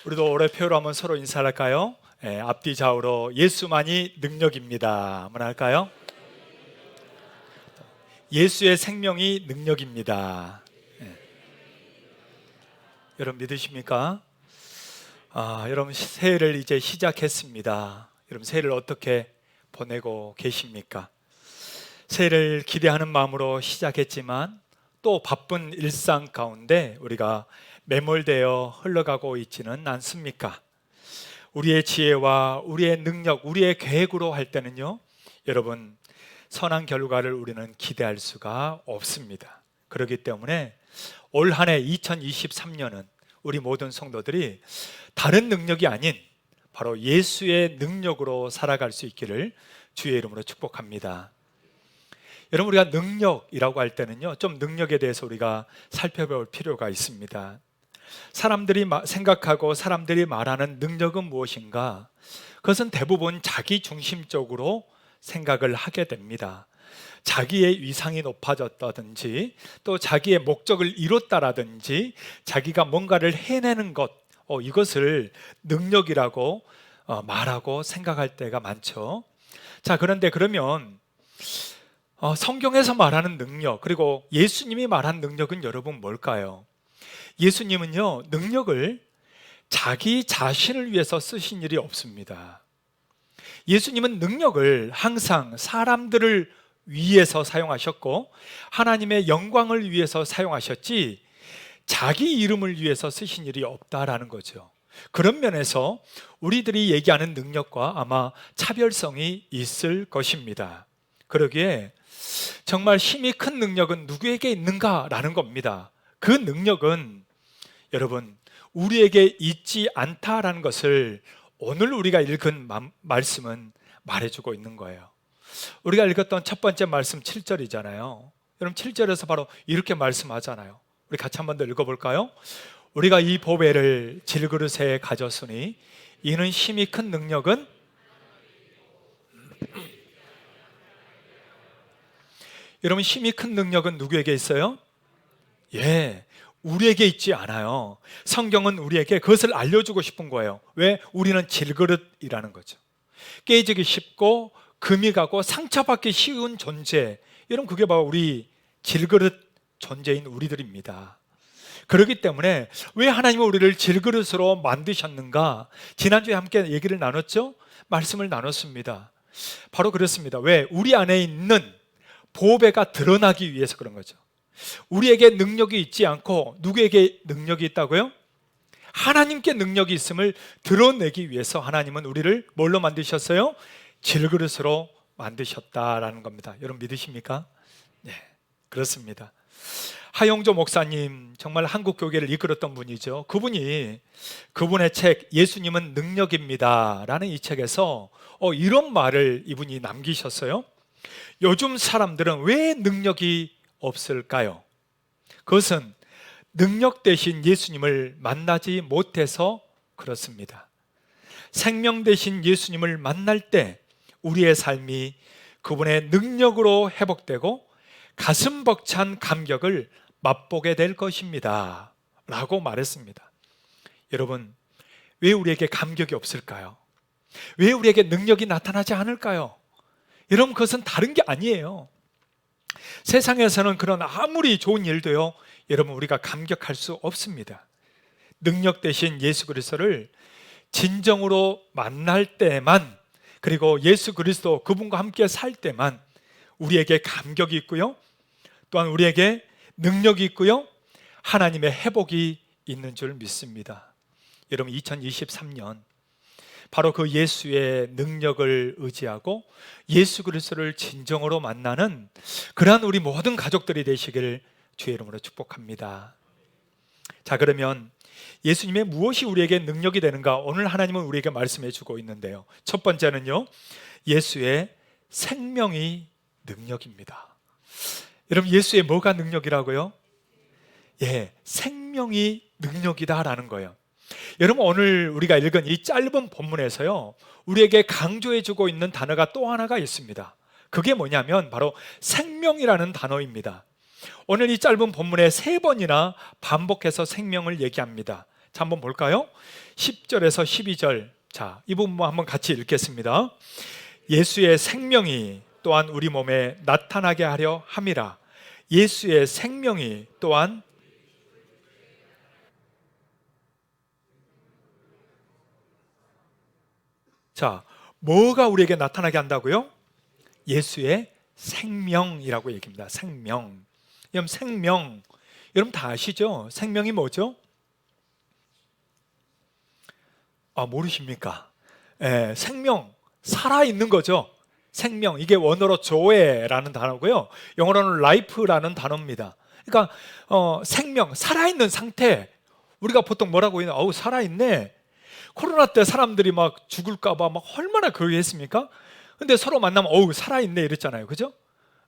우리도 올해 표로 한번 서로 인사할까요? 앞뒤 좌우로 예수만이 능력입니다. 한번 할까요? 예수의 생명이 능력입니다. 여러분 믿으십니까? 여러분 새해를 이제 시작했습니다. 여러분 새해를 어떻게 보내고 계십니까? 새해를 기대하는 마음으로 시작했지만 또 바쁜 일상 가운데 우리가 매몰되어 흘러가고 있지는 않습니까? 우리의 지혜와 우리의 능력, 우리의 계획으로 할 때는요, 여러분 선한 결과를 우리는 기대할 수가 없습니다. 그렇기 때문에 올 한 해 2023년은 우리 모든 성도들이 다른 능력이 아닌 바로 예수의 능력으로 살아갈 수 있기를 주의 이름으로 축복합니다. 여러분 우리가 능력이라고 할 때는요, 좀 능력에 대해서 우리가 살펴볼 필요가 있습니다. 사람들이 생각하고 사람들이 말하는 능력은 무엇인가? 그것은 대부분 자기 중심적으로 생각을 하게 됩니다. 자기의 위상이 높아졌다든지 또 자기의 목적을 이뤘다라든지 자기가 뭔가를 해내는 것, 이것을 능력이라고 말하고 생각할 때가 많죠. 자, 그런데 그러면 성경에서 말하는 능력, 그리고 예수님이 말한 능력은 여러분 뭘까요? 예수님은요, 능력을 자기 자신을 위해서 쓰신 일이 없습니다. 예수님은 능력을 항상 사람들을 위해서 사용하셨고 하나님의 영광을 위해서 사용하셨지 자기 이름을 위해서 쓰신 일이 없다라는 거죠. 그런 면에서 우리들이 얘기하는 능력과 아마 차별성이 있을 것입니다. 그러기에 정말 힘이 큰 능력은 누구에게 있는가라는 겁니다. 그 능력은 여러분 우리에게 있지 않다라는 것을 오늘 우리가 읽은 말씀은 말해주고 있는 거예요. 우리가 읽었던 첫 번째 말씀 7절이잖아요. 여러분 7절에서 바로 이렇게 말씀하잖아요. 우리 같이 한 번 더 읽어볼까요? 우리가 이 보배를 질그릇에 가졌으니 이는 힘이 큰 능력은 여러분 힘이 큰 능력은 누구에게 있어요? 우리에게 있지 않아요. 성경은 우리에게 그것을 알려주고 싶은 거예요. 왜? 우리는 질그릇이라는 거죠. 깨지기 쉽고 금이 가고 상처받기 쉬운 존재, 여러분 그게 바로 우리 질그릇 존재인 우리들입니다. 그렇기 때문에 왜 하나님은 우리를 질그릇으로 만드셨는가? 지난주에 함께 얘기를 나눴죠? 말씀을 나눴습니다. 바로 그렇습니다. 왜? 우리 안에 있는 보배가 드러나기 위해서 그런 거죠. 우리에게 능력이 있지 않고 누구에게 능력이 있다고요? 하나님께 능력이 있음을 드러내기 위해서 하나님은 우리를 뭘로 만드셨어요? 질그릇으로 만드셨다라는 겁니다. 여러분 믿으십니까? 네, 그렇습니다. 하용조 목사님, 정말 한국 교회를 이끌었던 분이죠. 그분의 책 예수님은 능력입니다 라는 이 책에서 이런 말을 이분이 남기셨어요. 요즘 사람들은 왜 능력이 없을까요? 그것은 능력 대신 예수님을 만나지 못해서 그렇습니다. 생명 대신 예수님을 만날 때 우리의 삶이 그분의 능력으로 회복되고 가슴 벅찬 감격을 맛보게 될 것입니다 라고 말했습니다. 여러분, 왜 우리에게 감격이 없을까요? 왜 우리에게 능력이 나타나지 않을까요? 여러분, 그것은 다른 게 아니에요. 세상에서는 그런 아무리 좋은 일도요, 여러분 우리가 감격할 수 없습니다. 능력 대신 예수 그리스도를 진정으로 만날 때만, 그리고 예수 그리스도 그분과 함께 살 때만 우리에게 감격이 있고요, 또한 우리에게 능력이 있고요, 하나님의 회복이 있는 줄 믿습니다. 여러분 2023년 바로 그 예수의 능력을 의지하고 예수 그리스도를 진정으로 만나는 그러한 우리 모든 가족들이 되시기를 주의 이름으로 축복합니다. 자, 그러면 예수님의 무엇이 우리에게 능력이 되는가? 오늘 하나님은 우리에게 말씀해 주고 있는데요, 첫 번째는요, 예수의 생명이 능력입니다. 여러분 예수의 뭐가 능력이라고요? 생명이 능력이다라는 거예요. 여러분 오늘 우리가 읽은 이 짧은 본문에서요, 우리에게 강조해주고 있는 단어가 또 하나가 있습니다. 그게 뭐냐면 바로 생명이라는 단어입니다. 오늘 이 짧은 본문에 3번이나 반복해서 생명을 얘기합니다. 자, 한번 볼까요? 10절에서 12절. 자, 이 부분 한번 같이 읽겠습니다. 예수의 생명이 또한 우리 몸에 나타나게 하려 함이라. 예수의 생명이 또한 자, 뭐가 우리에게 나타나게 한다고요? 예수의 생명이라고 얘기합니다. 생명. 여러분 생명, 여러분 다 아시죠? 생명이 뭐죠? 모르십니까? 생명, 살아있는 거죠. 생명, 이게 원어로 조에라는 단어고요. 영어로는 life라는 단어입니다. 그러니까 생명, 살아있는 상태. 우리가 보통 뭐라고 해요? 어우, 살아있네. 코로나 때 사람들이 막 죽을까 막 얼마나 그러했습니까? 근데 서로 만나면 어우, 살아있네 이랬잖아요. 그죠?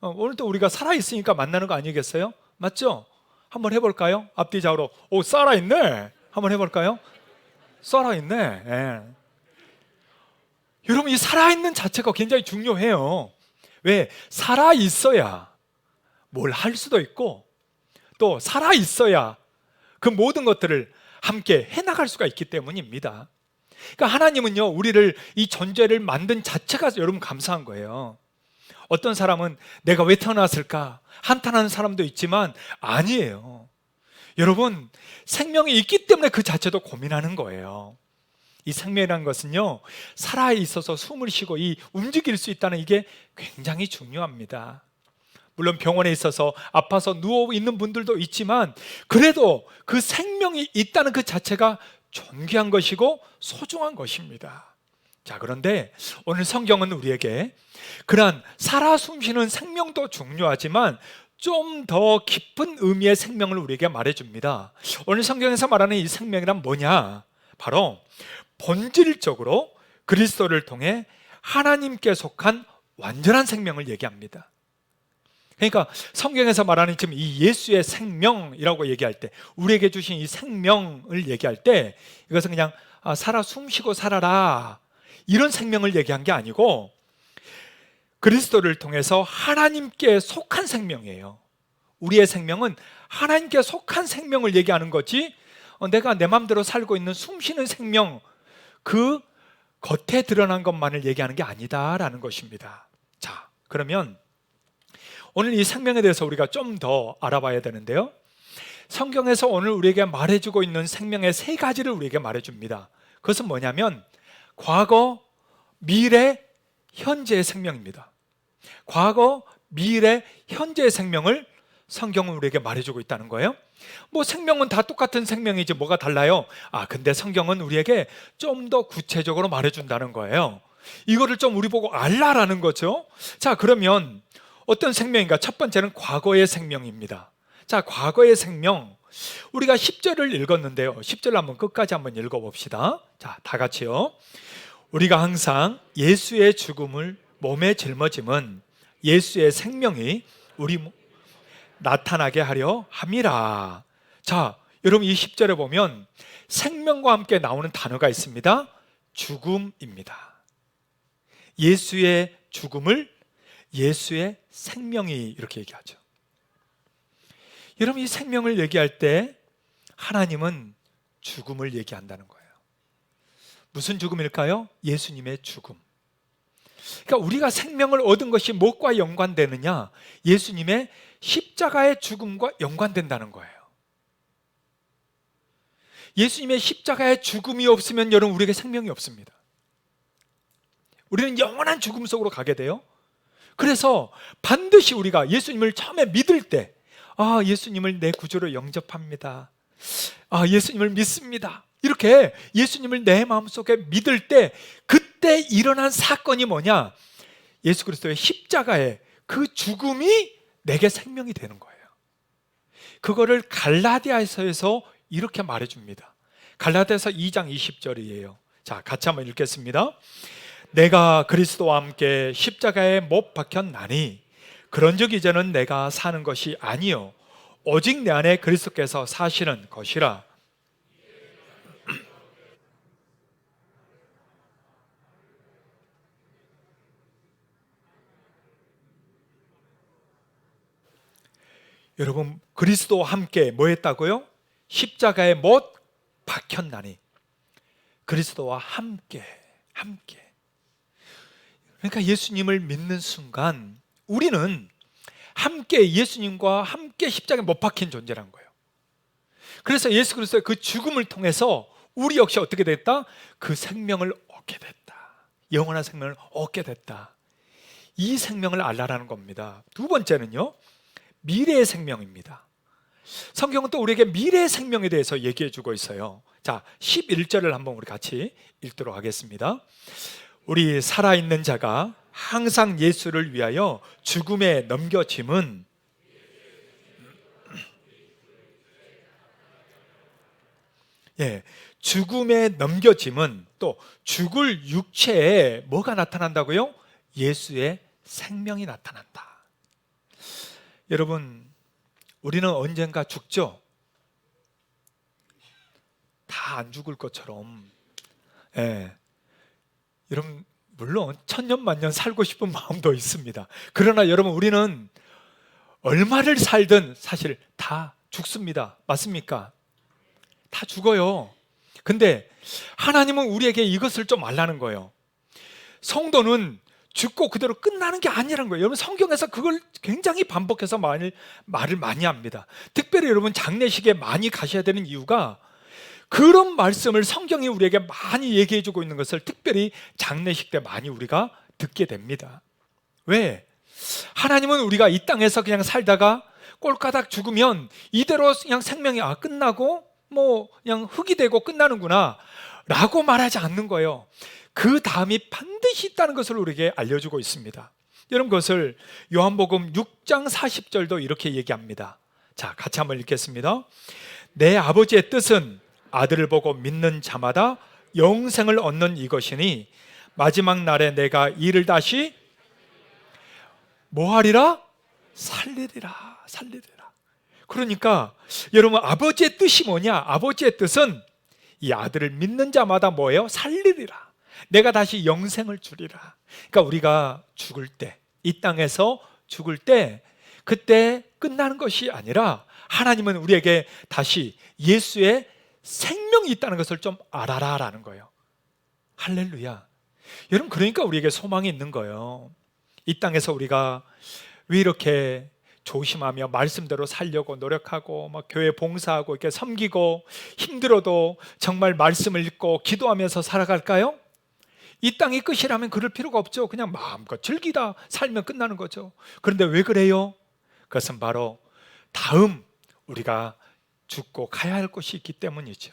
오늘도 우리가 살아있으니까 만나는 거 아니겠어요? 맞죠? 한번 해볼까요? 앞뒤 좌우로 오, 살아있네. 한번 해볼까요? 살아있네. 예. 여러분, 이 살아있는 자체가 굉장히 중요해요. 왜? 살아있어야 뭘 할 수도 있고, 또 살아있어야 그 모든 것들을 함께 해나갈 수가 있기 때문입니다. 그러니까 하나님은요, 우리를, 이 존재를 만든 자체가 여러분 감사한 거예요. 어떤 사람은 내가 왜 태어났을까 한탄하는 사람도 있지만 아니에요. 여러분, 생명이 있기 때문에 그 자체도 고민하는 거예요. 이 생명이라는 것은요, 살아있어서 숨을 쉬고 이 움직일 수 있다는 이게 굉장히 중요합니다. 물론 병원에 있어서 아파서 누워있는 분들도 있지만 그래도 그 생명이 있다는 그 자체가 존귀한 것이고 소중한 것입니다. 자, 그런데 오늘 성경은 우리에게 그러한 살아 숨쉬는 생명도 중요하지만 좀 더 깊은 의미의 생명을 우리에게 말해줍니다. 오늘 성경에서 말하는 이 생명이란 뭐냐? 바로 본질적으로 그리스도를 통해 하나님께 속한 완전한 생명을 얘기합니다. 그러니까 성경에서 말하는 지금 이 예수의 생명이라고 얘기할 때, 우리에게 주신 이 생명을 얘기할 때 이것은 그냥 살아 숨쉬고 살아라 이런 생명을 얘기한 게 아니고 그리스도를 통해서 하나님께 속한 생명이에요. 우리의 생명은 하나님께 속한 생명을 얘기하는 거지, 내가 내 마음대로 살고 있는 숨쉬는 생명, 그 겉에 드러난 것만을 얘기하는 게 아니다라는 것입니다. 자, 그러면 오늘 이 생명에 대해서 우리가 좀 더 알아봐야 되는데요, 성경에서 오늘 우리에게 말해주고 있는 생명의 세 가지를 우리에게 말해줍니다. 그것은 뭐냐면 과거, 미래, 현재의 생명입니다. 과거, 미래, 현재의 생명을 성경은 우리에게 말해주고 있다는 거예요. 뭐 생명은 다 똑같은 생명이지 뭐가 달라요? 근데 성경은 우리에게 좀 더 구체적으로 말해준다는 거예요. 이거를 좀 우리 보고 알라라는 거죠. 자, 그러면 어떤 생명인가? 첫 번째는 과거의 생명입니다. 자, 과거의 생명, 우리가 10절을 읽었는데요, 10절 한번 끝까지 한번 읽어봅시다. 자, 다 같이요. 우리가 항상 예수의 죽음을 몸에 짊어짐은 예수의 생명이 우리 나타나게 하려 함이라. 자, 여러분, 이 10절에 보면 생명과 함께 나오는 단어가 있습니다. 죽음입니다. 예수의 죽음을 예수의 생명이, 이렇게 얘기하죠. 여러분, 이 생명을 얘기할 때 하나님은 죽음을 얘기한다는 거예요. 무슨 죽음일까요? 예수님의 죽음. 그러니까 우리가 생명을 얻은 것이 무엇과 연관되느냐? 예수님의 십자가의 죽음과 연관된다는 거예요. 예수님의 십자가의 죽음이 없으면 여러분, 우리에게 생명이 없습니다. 우리는 영원한 죽음 속으로 가게 돼요. 그래서 반드시 우리가 예수님을 처음에 믿을 때, 예수님을 내 구주로 영접합니다, 예수님을 믿습니다, 이렇게 예수님을 내 마음속에 믿을 때 그때 일어난 사건이 뭐냐? 예수 그리스도의 십자가의 그 죽음이 내게 생명이 되는 거예요. 그거를 갈라디아서에서 이렇게 말해줍니다. 갈라디아서 2장 20절이에요. 자, 같이 한번 읽겠습니다. 내가 그리스도와 함께 십자가에 못 박혔나니 그런즉 이제는 내가 사는 것이 아니요 오직 내 안에 그리스도께서 사시는 것이라. 여러분, 그리스도와 함께 뭐 했다고요? 십자가에 못 박혔나니 그리스도와 함께. 그러니까 예수님을 믿는 순간 우리는 함께 예수님과 함께 십자가에 못 박힌 존재란 거예요. 그래서 예수 그리스도의 그 죽음을 통해서 우리 역시 어떻게 됐다? 그 생명을 얻게 됐다. 영원한 생명을 얻게 됐다. 이 생명을 알라라는 겁니다. 두 번째는요, 미래의 생명입니다. 성경은 또 우리에게 미래의 생명에 대해서 얘기해 주고 있어요. 자, 11절을 한번 우리 같이 읽도록 하겠습니다. 우리 살아있는 자가 항상 예수를 위하여 죽음에 넘겨짐은 죽음에 넘겨짐은 또 죽을 육체에 뭐가 나타난다고요? 예수의 생명이 나타난다. 여러분, 우리는 언젠가 죽죠? 다 안 죽을 것처럼. 여러분, 물론 천년만년 살고 싶은 마음도 있습니다. 그러나 여러분, 우리는 얼마를 살든 사실 다 죽습니다. 맞습니까? 다 죽어요. 근데 하나님은 우리에게 이것을 좀 알라는 거예요. 성도는 죽고 그대로 끝나는 게 아니라는 거예요. 여러분, 성경에서 그걸 굉장히 반복해서 말을 많이 합니다. 특별히 여러분, 장례식에 많이 가셔야 되는 이유가 그런 말씀을 성경이 우리에게 많이 얘기해 주고 있는 것을 특별히 장례식 때 많이 우리가 듣게 됩니다. 왜? 하나님은 우리가 이 땅에서 그냥 살다가 꼴까닥 죽으면 이대로 그냥 생명이 끝나고 그냥 흙이 되고 끝나는구나 라고 말하지 않는 거예요. 그 다음이 반드시 있다는 것을 우리에게 알려주고 있습니다. 여러분, 그것을 요한복음 6장 40절도 이렇게 얘기합니다. 자, 같이 한번 읽겠습니다. 내 아버지의 뜻은 아들을 보고 믿는 자마다 영생을 얻는 이것이니 마지막 날에 내가 이를 다시 뭐하리라? 살리리라. 그러니까 여러분, 아버지의 뜻이 뭐냐? 아버지의 뜻은 이 아들을 믿는 자마다 뭐예요? 살리리라. 내가 다시 영생을 주리라. 그러니까 우리가 죽을 때, 이 땅에서 죽을 때 그때 끝나는 것이 아니라 하나님은 우리에게 다시 예수의 생명이 있다는 것을 좀 알아라라는 거예요. 할렐루야. 여러분, 그러니까 우리에게 소망이 있는 거예요. 이 땅에서 우리가 왜 이렇게 조심하며 말씀대로 살려고 노력하고 교회 봉사하고 이렇게 섬기고 힘들어도 정말 말씀을 읽고 기도하면서 살아갈까요? 이 땅이 끝이라면 그럴 필요가 없죠. 그냥 마음껏 즐기다 살면 끝나는 거죠. 그런데 왜 그래요? 그것은 바로 다음 우리가 죽고 가야 할 곳이 있기 때문이죠.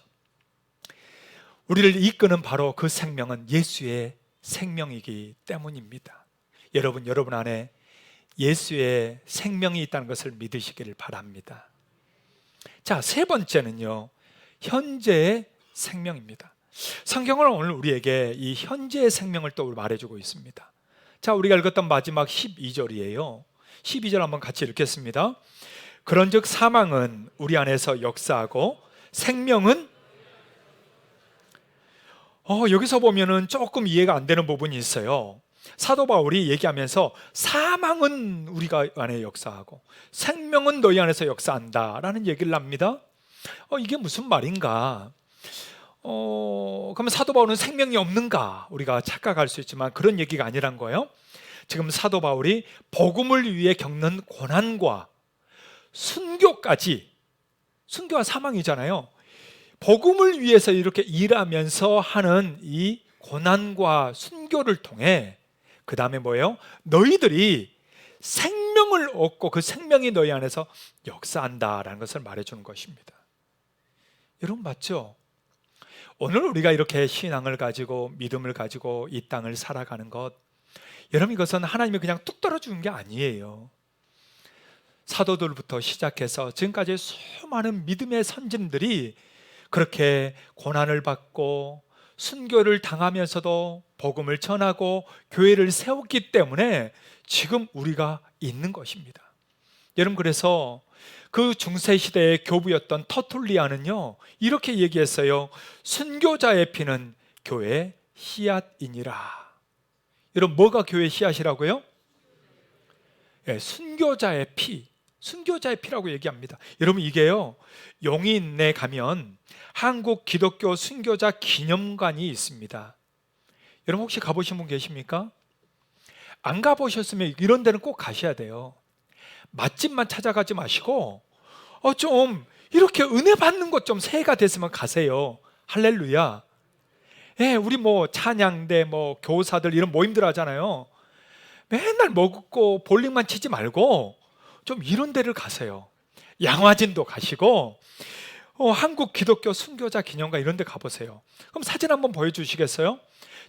우리를 이끄는 바로 그 생명은 예수의 생명이기 때문입니다. 여러분 안에 예수의 생명이 있다는 것을 믿으시기를 바랍니다. 자, 세 번째는요, 현재의 생명입니다. 성경은 오늘 우리에게 이 현재의 생명을 또 말해주고 있습니다. 자, 우리가 읽었던 마지막 12절이에요. 12절 한번 같이 읽겠습니다. 그런즉 사망은 우리 안에서 역사하고 생명은 여기서 보면은 조금 이해가 안 되는 부분이 있어요. 사도 바울이 얘기하면서 사망은 우리가 안에 역사하고 생명은 너희 안에서 역사한다 라는 얘기를 합니다. 이게 무슨 말인가? 그러면 사도 바울은 생명이 없는가? 우리가 착각할 수 있지만 그런 얘기가 아니란 거예요. 지금 사도 바울이 복음을 위해 겪는 고난과 순교까지, 순교와 사망이잖아요. 복음을 위해서 이렇게 일하면서 하는 이 고난과 순교를 통해 그 다음에 뭐예요? 너희들이 생명을 얻고 그 생명이 너희 안에서 역사한다라는 것을 말해주는 것입니다. 여러분, 맞죠? 오늘 우리가 이렇게 신앙을 가지고 믿음을 가지고 이 땅을 살아가는 것, 여러분, 이것은 하나님이 그냥 뚝 떨어주는 게 아니에요. 사도들부터 시작해서 지금까지 수많은 믿음의 선진들이 그렇게 고난을 받고 순교를 당하면서도 복음을 전하고 교회를 세웠기 때문에 지금 우리가 있는 것입니다. 여러분, 그래서 그 중세시대의 교부였던 터툴리아는요, 이렇게 얘기했어요. 순교자의 피는 교회의 씨앗이니라. 여러분, 뭐가 교회의 씨앗이라고요? 순교자의 피. 순교자의 피라고 얘기합니다. 여러분, 이게요, 용인에 가면 한국 기독교 순교자 기념관이 있습니다. 여러분 혹시 가보신 분 계십니까? 안 가보셨으면 이런 데는 꼭 가셔야 돼요. 맛집만 찾아가지 마시고 좀 이렇게 은혜 받는 것 좀 새해가 됐으면 가세요. 할렐루야. 예, 우리 뭐 찬양대 뭐 교사들 이런 모임들 하잖아요. 맨날 먹고 볼링만 치지 말고 좀 이런 데를 가세요. 양화진도 가시고 한국 기독교 순교자 기념관 이런 데 가보세요. 그럼 사진 한번 보여주시겠어요?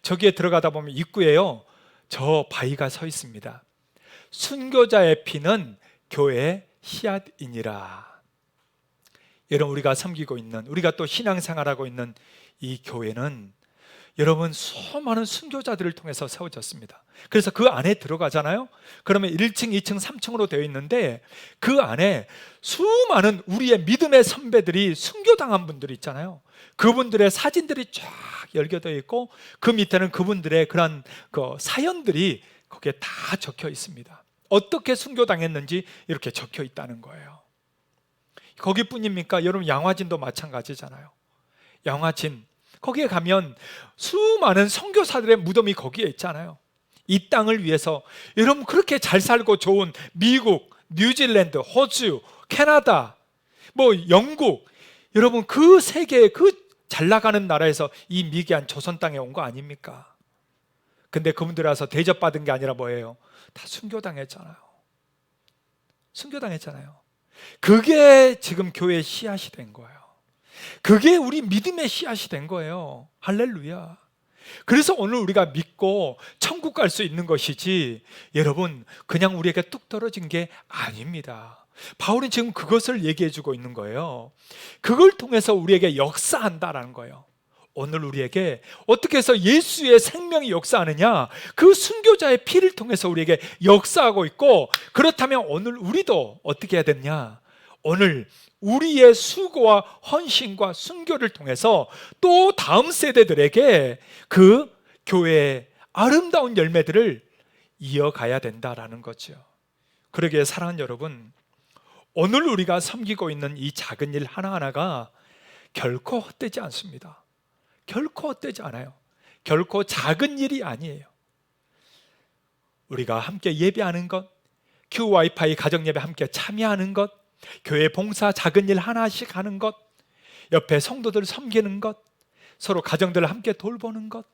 저기에 들어가다 보면 입구에요, 저 바위가 서 있습니다. 순교자의 피는 교회 씨앗이니라. 여러분, 우리가 섬기고 있는, 우리가 또 신앙생활하고 있는 이 교회는 여러분 수많은 순교자들을 통해서 세워졌습니다. 그래서 그 안에 들어가잖아요. 그러면 1층, 2층, 3층으로 되어 있는데 그 안에 수많은 우리의 믿음의 선배들이 순교당한 분들이 있잖아요. 그분들의 사진들이 쫙 열겨져 있고 그 밑에는 그분들의 그런 그 사연들이 거기에 다 적혀 있습니다. 어떻게 순교당했는지 이렇게 적혀 있다는 거예요. 거기뿐입니까? 여러분, 양화진도 마찬가지잖아요. 양화진, 거기에 가면 수많은 선교사들의 무덤이 거기에 있잖아요. 이 땅을 위해서 여러분 그렇게 잘 살고 좋은 미국, 뉴질랜드, 호주, 캐나다, 뭐 영국, 여러분 그 세계 그 잘 나가는 나라에서 이 미개한 조선 땅에 온 거 아닙니까? 근데 그분들 와서 대접받은 게 아니라 뭐예요? 다 순교당했잖아요. 순교당했잖아요. 그게 지금 교회의 씨앗이 된 거예요. 그게 우리 믿음의 씨앗이 된 거예요. 할렐루야. 그래서 오늘 우리가 믿고 천국 갈 수 있는 것이지, 여러분 그냥 우리에게 뚝 떨어진 게 아닙니다. 바울은 지금 그것을 얘기해 주고 있는 거예요. 그걸 통해서 우리에게 역사한다라는 거예요. 오늘 우리에게 어떻게 해서 예수의 생명이 역사하느냐, 그 순교자의 피를 통해서 우리에게 역사하고 있고, 그렇다면 오늘 우리도 어떻게 해야 되냐, 오늘 우리의 수고와 헌신과 순교를 통해서 또 다음 세대들에게 그 교회의 아름다운 열매들을 이어가야 된다라는 거죠. 그러기에 사랑하는 여러분, 오늘 우리가 섬기고 있는 이 작은 일 하나하나가 결코 헛되지 않습니다. 결코 헛되지 않아요. 결코 작은 일이 아니에요. 우리가 함께 예배하는 것, QWiFi 가정예배 함께 참여하는 것, 교회 봉사 작은 일 하나씩 하는 것, 옆에 성도들 섬기는 것, 서로 가정들을 함께 돌보는 것,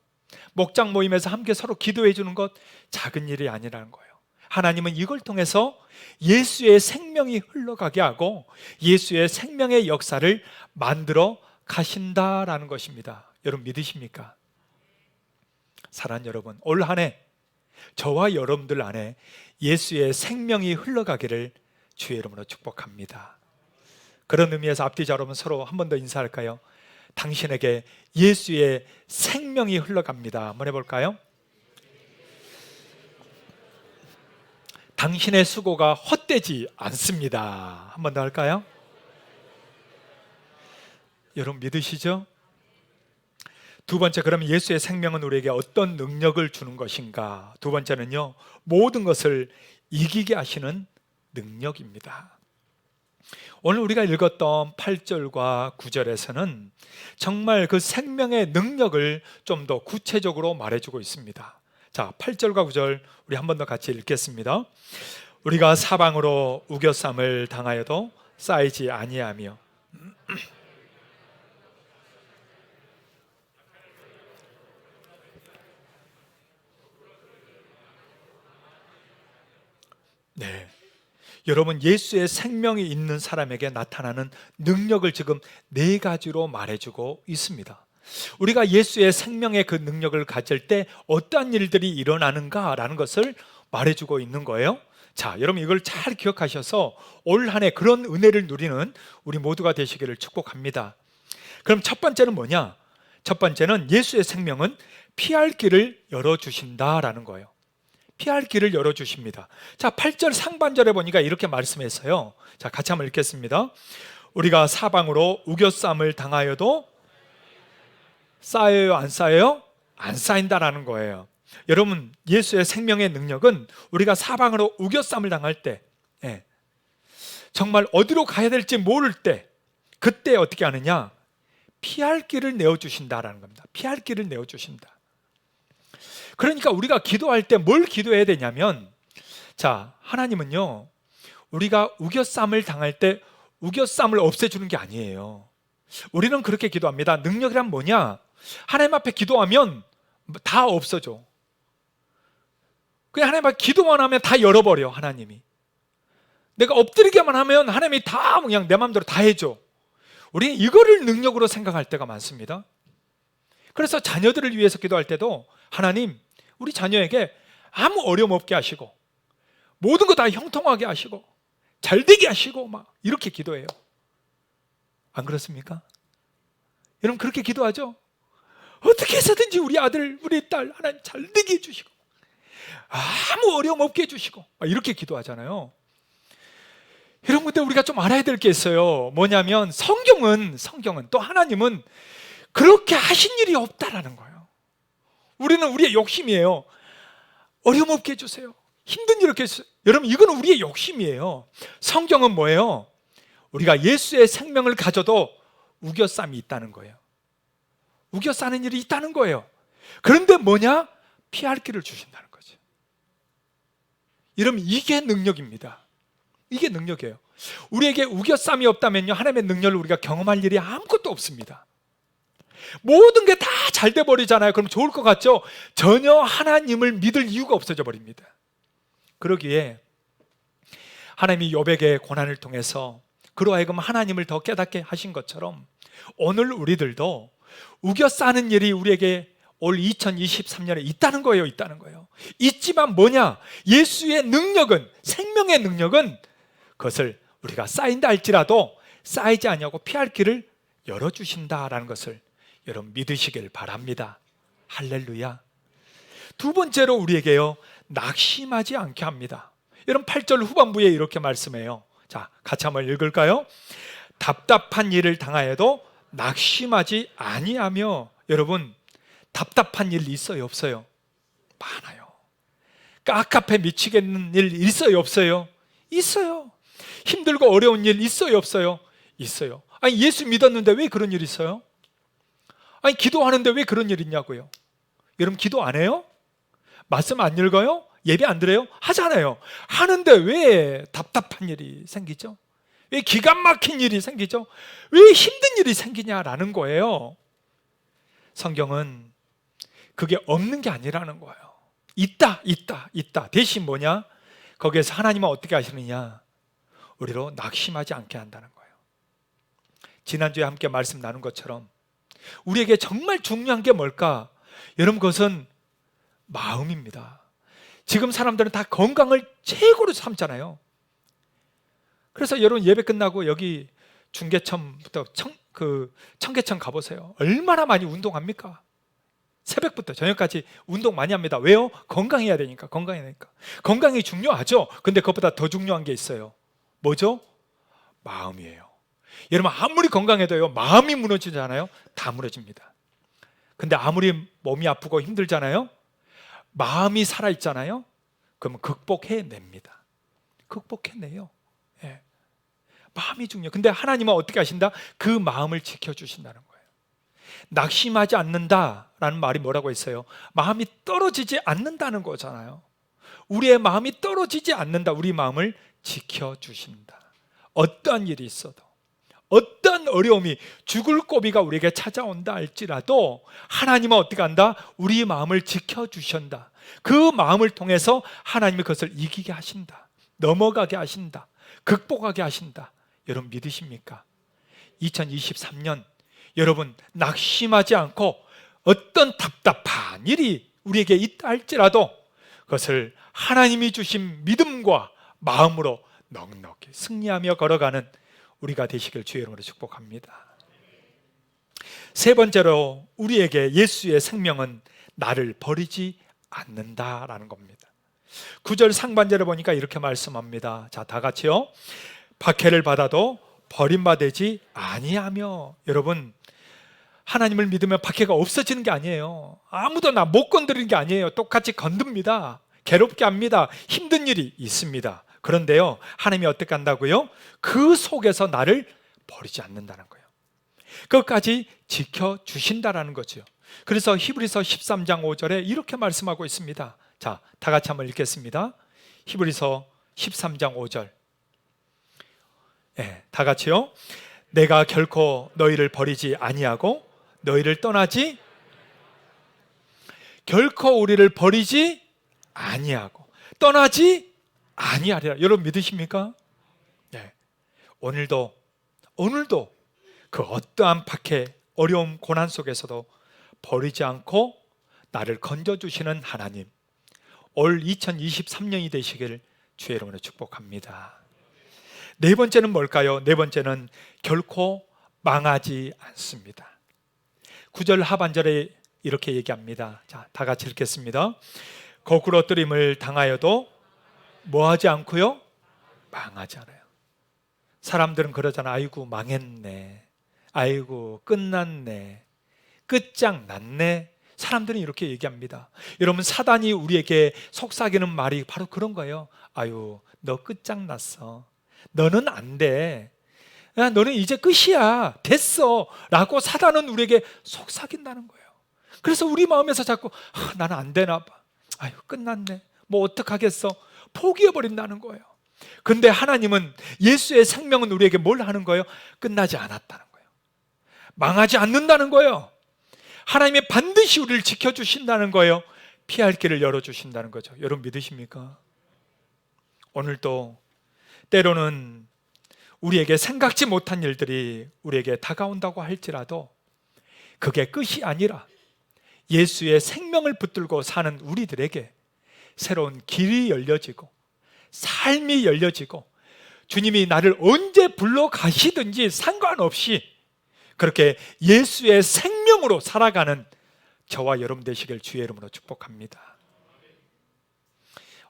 목장 모임에서 함께 서로 기도해 주는 것, 작은 일이 아니라는 거예요. 하나님은 이걸 통해서 예수의 생명이 흘러가게 하고 예수의 생명의 역사를 만들어 가신다라는 것입니다. 여러분 믿으십니까? 사랑하는 여러분, 올 한 해 저와 여러분들 안에 예수의 생명이 흘러가기를 주의 이름으로 축복합니다. 그런 의미에서 앞뒤자 여러분 서로 한 번 더 인사할까요? 당신에게 예수의 생명이 흘러갑니다. 한번 해볼까요? 당신의 수고가 헛되지 않습니다. 한 번 더 할까요? 여러분 믿으시죠? 두 번째, 그러면 예수의 생명은 우리에게 어떤 능력을 주는 것인가? 두 번째는요, 모든 것을 이기게 하시는 능력입니다. 오늘 우리가 읽었던 8절과 9절에서는 정말 그 생명의 능력을 좀 더 구체적으로 말해주고 있습니다. 자, 8절과 9절 우리 한 번 더 같이 읽겠습니다. 우리가 사방으로 우겨쌈을 당하여도 쌓이지 아니하며 네, 여러분 예수의 생명이 있는 사람에게 나타나는 능력을 지금 네 가지로 말해주고 있습니다. 우리가 예수의 생명의 그 능력을 가질 때 어떠한 일들이 일어나는가라는 것을 말해주고 있는 거예요. 자, 여러분 이걸 잘 기억하셔서 올 한 해 그런 은혜를 누리는 우리 모두가 되시기를 축복합니다. 그럼 첫 번째는 뭐냐? 첫 번째는 예수의 생명은 피할 길을 열어주신다라는 거예요. 피할 길을 열어주십니다. 자, 8절 상반절에 보니까 이렇게 말씀했어요. 자, 같이 한번 읽겠습니다. 우리가 사방으로 우겨쌈을 당하여도 쌓여요, 안 쌓여요? 안 쌓인다라는 거예요. 여러분 예수의 생명의 능력은 우리가 사방으로 우겨쌈을 당할 때, 정말 어디로 가야 될지 모를 때, 그때 어떻게 하느냐? 피할 길을 내어주신다라는 겁니다. 피할 길을 내어주신다. 그러니까 우리가 기도할 때 뭘 기도해야 되냐면, 자, 하나님은요, 우리가 우겨쌈을 당할 때 우겨쌈을 없애주는 게 아니에요. 우리는 그렇게 기도합니다. 능력이란 뭐냐? 하나님 앞에 기도하면 다 없어져. 그냥 하나님 앞에 기도만 하면 다 열어버려, 하나님이. 내가 엎드리기만 하면 하나님이 다 그냥 내 마음대로 다 해줘. 우리는 이거를 능력으로 생각할 때가 많습니다. 그래서 자녀들을 위해서 기도할 때도 하나님, 우리 자녀에게 아무 어려움 없게 하시고 모든 거 다 형통하게 하시고 잘 되게 하시고 막 이렇게 기도해요. 안 그렇습니까? 여러분 그렇게 기도하죠? 어떻게 해서든지 우리 아들, 우리 딸 하나님 잘 되게 해주시고 아무 어려움 없게 해주시고 이렇게 기도하잖아요. 여러분 근데 우리가 좀 알아야 될 게 있어요. 뭐냐면 성경은 또 하나님은 그렇게 하신 일이 없다라는 거예요. 우리는 우리의 욕심이에요. 어려움 없게 해주세요. 힘든 일 이렇게 해주세요. 여러분 이거는 우리의 욕심이에요. 성경은 뭐예요? 우리가 예수의 생명을 가져도 우겨쌈이 있다는 거예요. 우겨 싸는 일이 있다는 거예요. 그런데 뭐냐? 피할 길을 주신다는 거죠. 여러분 이게 능력입니다. 이게 능력이에요. 우리에게 우겨쌈이 없다면요, 하나님의 능력을 우리가 경험할 일이 아무것도 없습니다. 모든 게 다 잘 돼 버리잖아요. 그럼 좋을 것 같죠? 전혀 하나님을 믿을 이유가 없어져 버립니다. 그러기에 하나님이 욥에게 고난을 통해서 그로 하여금 하나님을 더 깨닫게 하신 것처럼 오늘 우리들도 우겨 싸는 일이 우리에게 올 2023년에 있다는 거예요. 있지만 뭐냐? 예수의 능력은, 생명의 능력은 그것을 우리가 쌓인다 할지라도 쌓이지 않냐고 피할 길을 열어주신다라는 것을 여러분 믿으시길 바랍니다. 할렐루야. 두 번째로 우리에게요, 낙심하지 않게 합니다. 여러분 8절 후반부에 이렇게 말씀해요. 자, 같이 한번 읽을까요? 답답한 일을 당하여도 낙심하지 아니하며. 여러분 답답한 일 있어요, 없어요? 많아요. 깝깝해 미치겠는 일 있어요, 없어요? 있어요. 힘들고 어려운 일 있어요, 없어요? 있어요. 아니 예수 믿었는데 왜 그런 일 있어요? 아니 기도하는데 왜 그런 일 있냐고요? 여러분 기도 안 해요? 말씀 안 읽어요? 예배 안 드려요? 하잖아요. 하는데 왜 답답한 일이 생기죠? 왜 기가 막힌 일이 생기죠? 왜 힘든 일이 생기냐라는 거예요. 성경은 그게 없는 게 아니라는 거예요. 있다. 대신 뭐냐? 거기에서 하나님은 어떻게 하시느냐? 우리로 낙심하지 않게 한다는 거예요. 지난주에 함께 말씀 나눈 것처럼 우리에게 정말 중요한 게 뭘까? 여러분 그것은 마음입니다. 지금 사람들은 다 건강을 최고로 삼잖아요. 그래서 여러분 예배 끝나고 여기 중계천부터 청계천 가보세요. 얼마나 많이 운동합니까? 새벽부터 저녁까지 운동 많이 합니다. 왜요? 건강해야 되니까. 건강이 중요하죠. 근데 그것보다 더 중요한 게 있어요. 뭐죠? 마음이에요. 여러분 아무리 건강해도요, 마음이 무너지잖아요. 다 무너집니다. 근데 아무리 몸이 아프고 힘들잖아요. 마음이 살아있잖아요. 그러면 극복해냅니다. 극복해내요. 예. 마음이 중요해요. 근데 하나님은 어떻게 하신다? 그 마음을 지켜주신다는 거예요. 낙심하지 않는다라는 말이 뭐라고 했어요? 마음이 떨어지지 않는다는 거잖아요. 우리의 마음이 떨어지지 않는다. 우리 마음을 지켜주신다. 어떠한 일이 있어도, 어떤 어려움이, 죽을 고비가 우리에게 찾아온다 할지라도 하나님은 어떻게 한다? 우리 마음을 지켜주신다. 그 마음을 통해서 하나님이 그것을 이기게 하신다. 넘어가게 하신다. 극복하게 하신다. 여러분 믿으십니까? 2023년 여러분 낙심하지 않고 어떤 답답한 일이 우리에게 있다 할지라도 그것을 하나님이 주신 믿음과 마음으로 넉넉히 승리하며 걸어가는 우리가 되시길 주의 이름으로 축복합니다. 세 번째로 우리에게 예수의 생명은 나를 버리지 않는다라는 겁니다. 9절 상반절에 보니까 이렇게 말씀합니다. 자, 다 같이요. 박해를 받아도 버림받지 아니하며. 여러분 하나님을 믿으면 박해가 없어지는 게 아니에요. 아무도 나 못 건드리는 게 아니에요. 똑같이 건듭니다. 괴롭게 합니다. 힘든 일이 있습니다. 그런데요, 하나님이 어떻게 한다고요? 그 속에서 나를 버리지 않는다는 거예요. 끝까지 지켜주신다라는 거죠. 그래서 히브리서 13장 5절에 이렇게 말씀하고 있습니다. 자, 다 같이 한번 읽겠습니다. 히브리서 13장 5절. 네, 다 같이요. 내가 결코 너희를 버리지 아니하고 너희를 떠나지, 결코 우리를 버리지 아니하고 떠나지 아니하리라. 여러분 믿으십니까? 네. 오늘도 그 어떠한 박해, 어려움, 고난 속에서도 버리지 않고 나를 건져주시는 하나님, 올 2023년이 되시길 주의 이름으로 축복합니다. 네 번째는 뭘까요? 네 번째는 결코 망하지 않습니다. 9절 하반절에 이렇게 얘기합니다. 자, 다 같이 읽겠습니다. 거꾸러뜨림을 당하여도 뭐하지 않고요? 망하지 않아요. 사람들은 그러잖아. 아이고 망했네, 아이고 끝났네, 끝장났네. 사람들은 이렇게 얘기합니다. 여러분, 사단이 우리에게 속삭이는 말이 바로 그런 거예요. 아유, 너 끝장났어, 너는 안 돼, 야, 너는 이제 끝이야, 됐어 라고 사단은 우리에게 속삭인다는 거예요. 그래서 우리 마음에서 자꾸 나는 안 되나 봐, 아유 끝났네, 뭐 어떡하겠어, 포기해버린다는 거예요. 근데 하나님은, 예수의 생명은 우리에게 뭘 하는 거예요? 끝나지 않았다는 거예요. 망하지 않는다는 거예요. 하나님이 반드시 우리를 지켜주신다는 거예요. 피할 길을 열어주신다는 거죠. 여러분 믿으십니까? 오늘도 때로는 우리에게 생각지 못한 일들이 우리에게 다가온다고 할지라도 그게 끝이 아니라 예수의 생명을 붙들고 사는 우리들에게 새로운 길이 열려지고 삶이 열려지고 주님이 나를 언제 불러 가시든지 상관없이 그렇게 예수의 생명으로 살아가는 저와 여러분 되시길 주의 이름으로 축복합니다.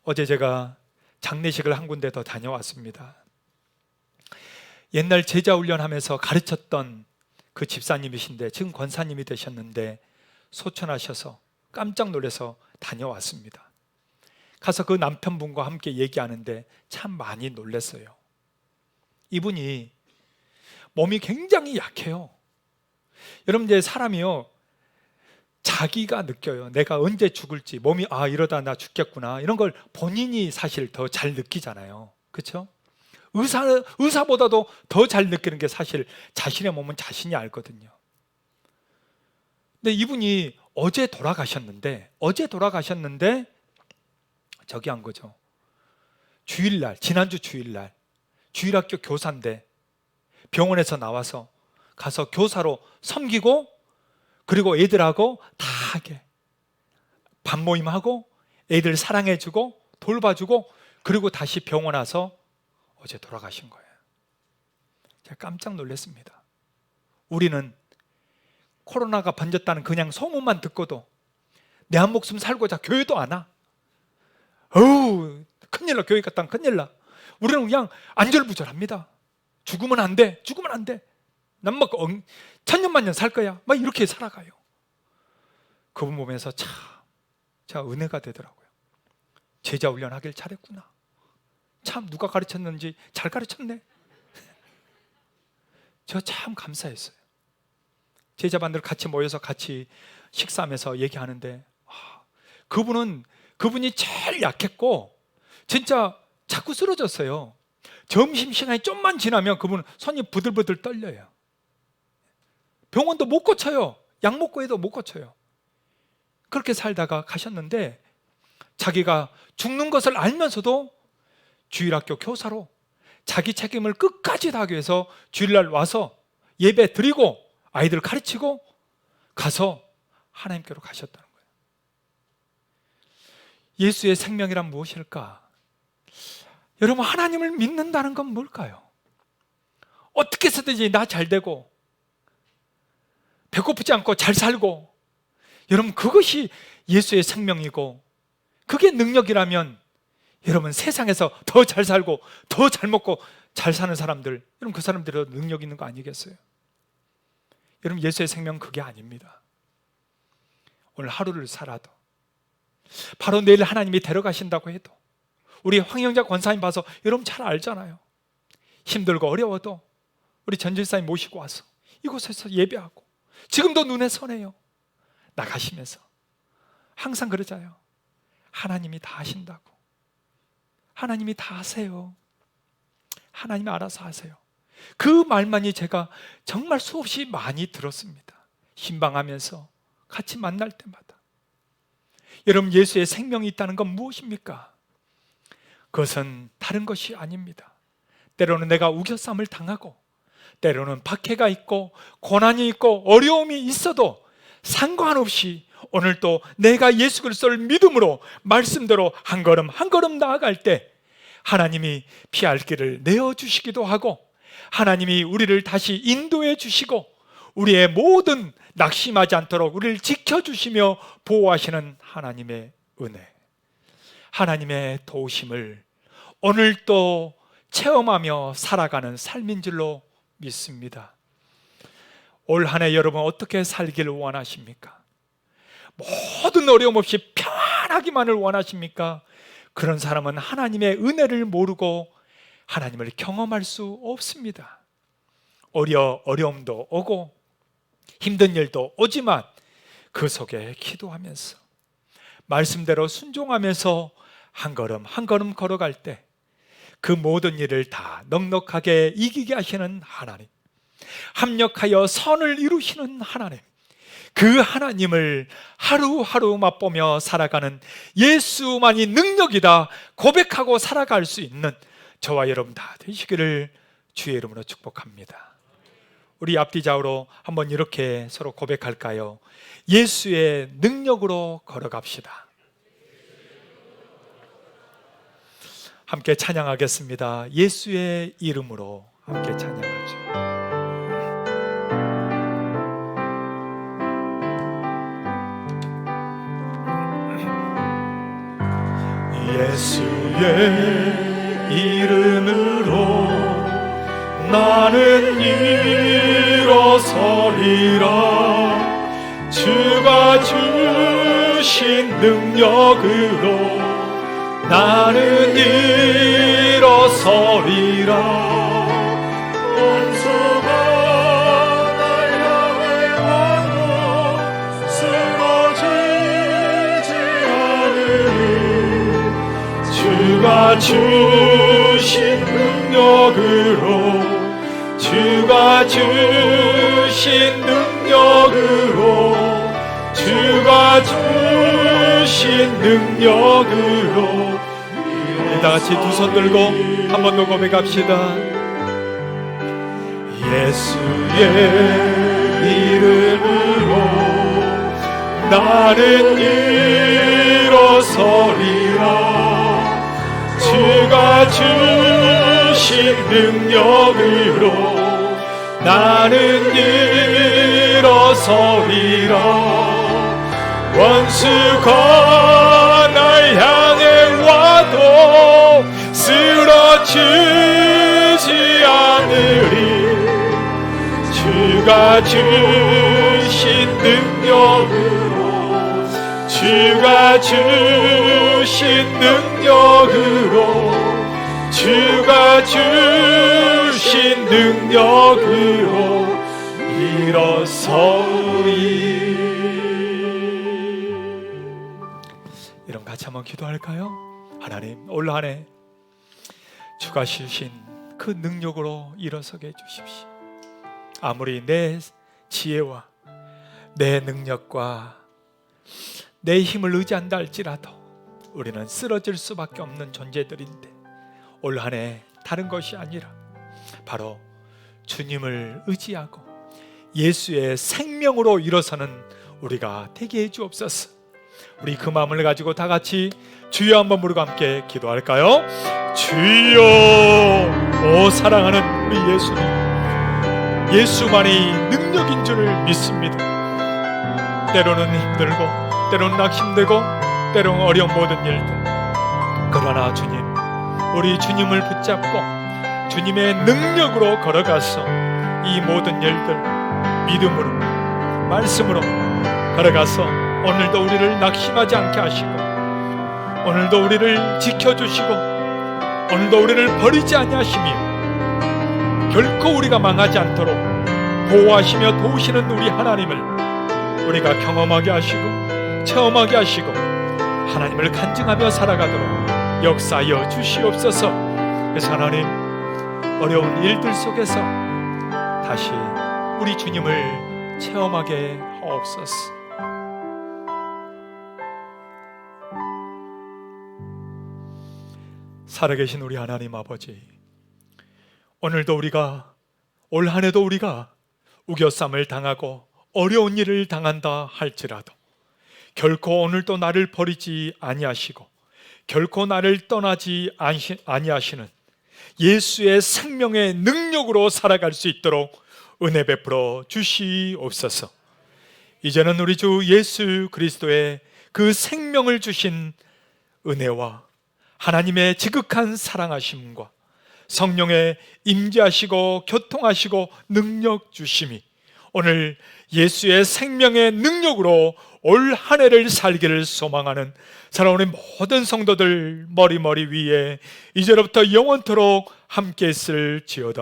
어제 제가 장례식을 한 군데 더 다녀왔습니다. 옛날 제자 훈련하면서 가르쳤던 그 집사님이신데 지금 권사님이 되셨는데 소천하셔서 깜짝 놀라서 다녀왔습니다. 가서 그 남편분과 함께 얘기하는데 참 많이 놀랐어요. 이분이 몸이 굉장히 약해요. 여러분, 이제 사람이요, 자기가 느껴요. 내가 언제 죽을지, 몸이 이러다 나 죽겠구나, 이런 걸 본인이 사실 더 잘 느끼잖아요. 그렇죠? 의사보다도 더 잘 느끼는 게 사실 자신의 몸은 자신이 알거든요. 근데 이분이 어제 돌아가셨는데 저기 한 거죠. 주일날, 지난주 주일날 주일학교 교사인데 병원에서 나와서 가서 교사로 섬기고, 그리고 애들하고 다 하게 밥 모임하고 애들 사랑해주고 돌봐주고, 그리고 다시 병원 와서 어제 돌아가신 거예요. 제가 깜짝 놀랐습니다. 우리는 코로나가 번졌다는 그냥 소문만 듣고도 내 한 목숨 살고자 교회도 안 와. 어우, 큰일 나, 교회 갔다가 큰일 나. 우리는 그냥 안절부절합니다. 죽으면 안 돼, 죽으면 안 돼, 난 막 천년만년 살 거야, 막 이렇게 살아가요. 그분 보면서 참 제가 은혜가 되더라고요. 제자 훈련하길 잘했구나, 참 누가 가르쳤는지 잘 가르쳤네. 제가 참 감사했어요. 제자반들 같이 모여서 같이 식사하면서 얘기하는데 그분이 제일 약했고 진짜 자꾸 쓰러졌어요. 점심시간이 좀만 지나면 그분은 손이 부들부들 떨려요. 병원도 못 고쳐요. 약 먹고 해도 못 고쳐요. 그렇게 살다가 가셨는데 자기가 죽는 것을 알면서도 주일학교 교사로 자기 책임을 끝까지 다하기 위해서 주일날 와서 예배 드리고 아이들 가르치고 가서 하나님께로 가셨다는 거예요. 예수의 생명이란 무엇일까? 여러분, 하나님을 믿는다는 건 뭘까요? 어떻게 해서든지 나 잘 되고 배고프지 않고 잘 살고, 여러분 그것이 예수의 생명이고 그게 능력이라면 여러분 세상에서 더 잘 살고 더 잘 먹고 잘 사는 사람들, 여러분 그 사람들이 능력 있는 거 아니겠어요? 여러분 예수의 생명은 그게 아닙니다. 오늘 하루를 살아도, 바로 내일 하나님이 데려가신다고 해도, 우리 황영자 권사님 봐서 여러분 잘 알잖아요. 힘들고 어려워도 우리 전질사님 모시고 와서 이곳에서 예배하고 지금도 눈에 선해요. 나가시면서 항상 그러잖아요. 하나님이 다 하신다고. 하나님이 다 하세요. 하나님이 알아서 하세요. 그 말만이 제가 정말 수없이 많이 들었습니다. 신방하면서 같이 만날 때마다. 여러분, 예수의 생명이 있다는 건 무엇입니까? 그것은 다른 것이 아닙니다. 때로는 내가 우겨쌈을 당하고 때로는 박해가 있고 고난이 있고 어려움이 있어도 상관없이 오늘도 내가 예수 그리스도를 믿음으로 말씀대로 한 걸음 한 걸음 나아갈 때 하나님이 피할 길을 내어주시기도 하고 하나님이 우리를 다시 인도해 주시고 우리의 모든 낙심하지 않도록 우리를 지켜주시며 보호하시는 하나님의 은혜, 하나님의 도우심을 오늘도 체험하며 살아가는 삶인 줄로 믿습니다. 올 한 해 여러분 어떻게 살기를 원하십니까? 모든 어려움 없이 편하기만을 원하십니까? 그런 사람은 하나님의 은혜를 모르고 하나님을 경험할 수 없습니다. 어려움도 오고 힘든 일도 오지만 그 속에 기도하면서 말씀대로 순종하면서 한 걸음 한 걸음 걸어갈 때 그 모든 일을 다 넉넉하게 이기게 하시는 하나님, 합력하여 선을 이루시는 하나님, 그 하나님을 하루하루 맛보며 살아가는 예수만이 능력이다 고백하고 살아갈 수 있는 저와 여러분 다 되시기를 주의 이름으로 축복합니다. 우리 앞뒤 좌우로 한번 이렇게 서로 고백할까요? 예수의 능력으로 걸어갑시다. 함께 찬양하겠습니다. 예수의 이름으로 함께 찬양하죠. 예수의 이름으로 나는 일어서리라. 주가 주신 능력으로 나는 일어서리라. 원수가 날 향해 와도 쓰러지지 않으리. 주가 주신 능력으로 주가 주신 능력으로 주가 주신 능력으로 다같이 두 손 들고 한 번 더 고백합시다. 예수의 이름으로 나는 일어서리라. 주가 주신 능력으로 나는 일어서리라. 원수가 날 향해 와도 쓰러지지 않으리. 주가 주신 능력으로 주가 주신 능력으로 주가 주신 능력으로 일어서리. 이런 같이 한번 기도할까요? 하나님, 올 한 해 주가 주신 그 능력으로 일어서게 해주십시오. 아무리 내 지혜와 내 능력과 내 힘을 의지한다 할지라도 우리는 쓰러질 수밖에 없는 존재들인데 올 한 해 다른 것이 아니라 바로 주님을 의지하고 예수의 생명으로 일어서는 우리가 되게 해 주옵소서. 우리 그 마음을 가지고 다 같이 주여 한번 부르고 함께 기도할까요? 주여. 오 사랑하는 우리 예수님, 예수만이 능력인 줄 믿습니다. 때로는 힘들고 때로는 낙심되고 때로는 어려운 모든 일들, 그러나 주님, 우리 주님을 붙잡고 주님의 능력으로 걸어가서 이 모든 일들 믿음으로 말씀으로 걸어가서 오늘도 우리를 낙심하지 않게 하시고 오늘도 우리를 지켜주시고 오늘도 우리를 버리지 아니하시며 결코 우리가 망하지 않도록 보호하시며 도우시는 우리 하나님을 우리가 경험하게 하시고 체험하게 하시고 하나님을 간증하며 살아가도록 역사하여 주시옵소서. 그래서 하나님, 어려운 일들 속에서 다시 우리 주님을 체험하게 하옵소서. 살아계신 우리 하나님 아버지, 오늘도 우리가, 올 한 해도 우리가 우겨쌈을 당하고 어려운 일을 당한다 할지라도 결코 오늘도 나를 버리지 아니하시고 결코 나를 떠나지 아니하시는 예수의 생명의 능력으로 살아갈 수 있도록 은혜 베풀어 주시옵소서. 이제는 우리 주 예수 그리스도의 그 생명을 주신 은혜와 하나님의 지극한 사랑하심과 성령의 임재하시고 교통하시고 능력 주심이 오늘 예수의 생명의 능력으로 올 한 해를 살기를 소망하는 사랑하는 모든 성도들 머리 위에 이제로부터 영원토록 함께 있을지어다.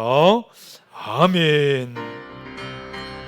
아멘.